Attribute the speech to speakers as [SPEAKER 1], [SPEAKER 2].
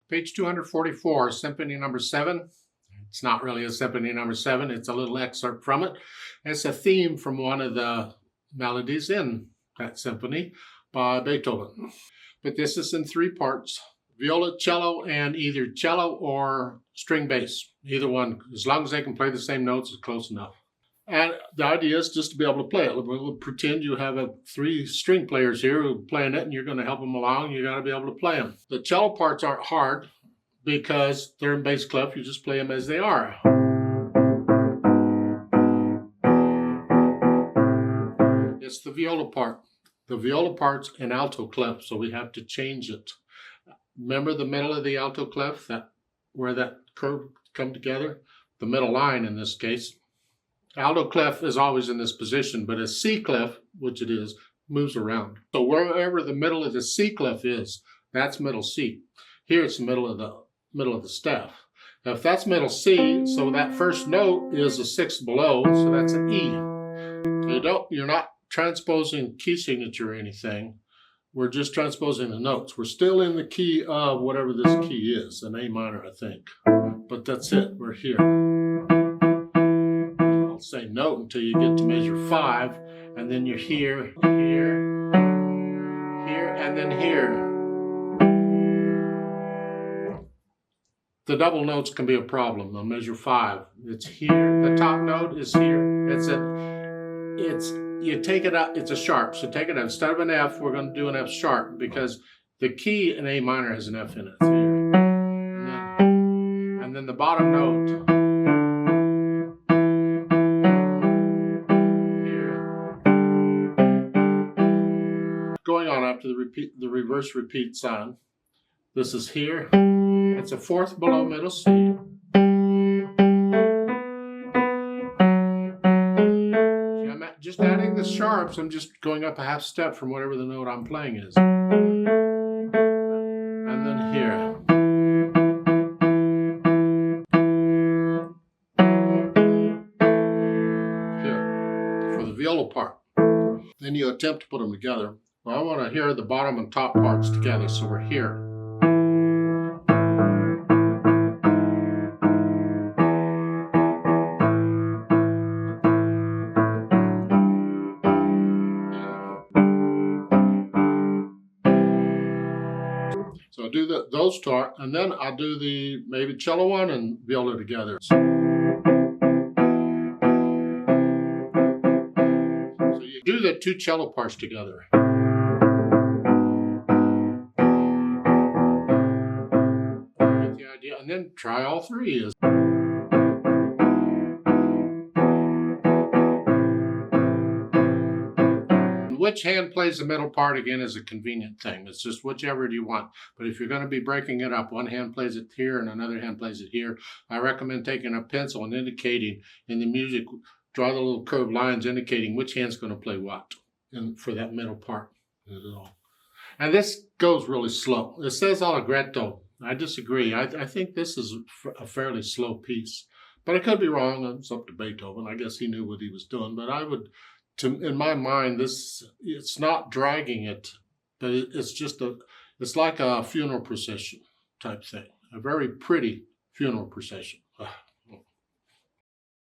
[SPEAKER 1] Page 244, Symphony No. 7. It's not really a Symphony No. 7, it's a little excerpt from it. It's a theme from one of the melodies in that symphony by Beethoven. But this is in 3 parts: viola, cello, and either cello or string bass. Either one, as long as they can play the same notes, is close enough. And the idea is just to be able to play it. We'll pretend you have 3 string players here who are playing it, and you're going to help them along. You got to be able to play them. The cello parts aren't hard because they're in bass clef. You just play them as they are. It's the viola part. The viola part's in alto clef, so we have to change it. Remember the middle of the alto clef, where that curve come together? The middle line in this case. Alto clef is always in this position, but a C clef, which it is, moves around. So wherever the middle of the C clef is, that's middle C. Here it's the middle of the staff. Now if that's middle C, so that first note is a 6th below, so that's an E. You're not transposing key signature or anything. We're just transposing the notes. We're still in the key of whatever this key is, an A minor, I think. But that's it, we're here. I'll say note until you get to measure 5, and then you're here, here, here, and then here. The double notes can be a problem on measure 5. It's here, the top note is here. You take it up, it's a sharp, so take it up. Instead of an F, we're going to do an F sharp because the key in A minor has an F in it. It's here. And then the bottom note here. Going on up to the reverse repeat sign. This is here. It's a 4th below middle C. Just adding the sharps, I'm just going up a half step from whatever the note I'm playing is. And then here. Here, for the viola part. Then you attempt to put them together. Well, I want to hear the bottom and top parts together, so we're here. So I do those two, and then I'll do the maybe cello one and viola together. So you do the 2 cello parts together. Get the idea, and then try all 3. Which hand plays the middle part, again, is a convenient thing. It's just whichever you want. But if you're going to be breaking it up, one hand plays it here and another hand plays it here, I recommend taking a pencil and indicating in the music, draw the little curved lines indicating which hand's going to play what for that middle part. And this goes really slow. It says allegretto. I disagree. I think this is a fairly slow piece. But I could be wrong. It's up to Beethoven. I guess he knew what he was doing. But I would... in my mind, it's not dragging it, but it's like a funeral procession type thing, a very pretty funeral procession.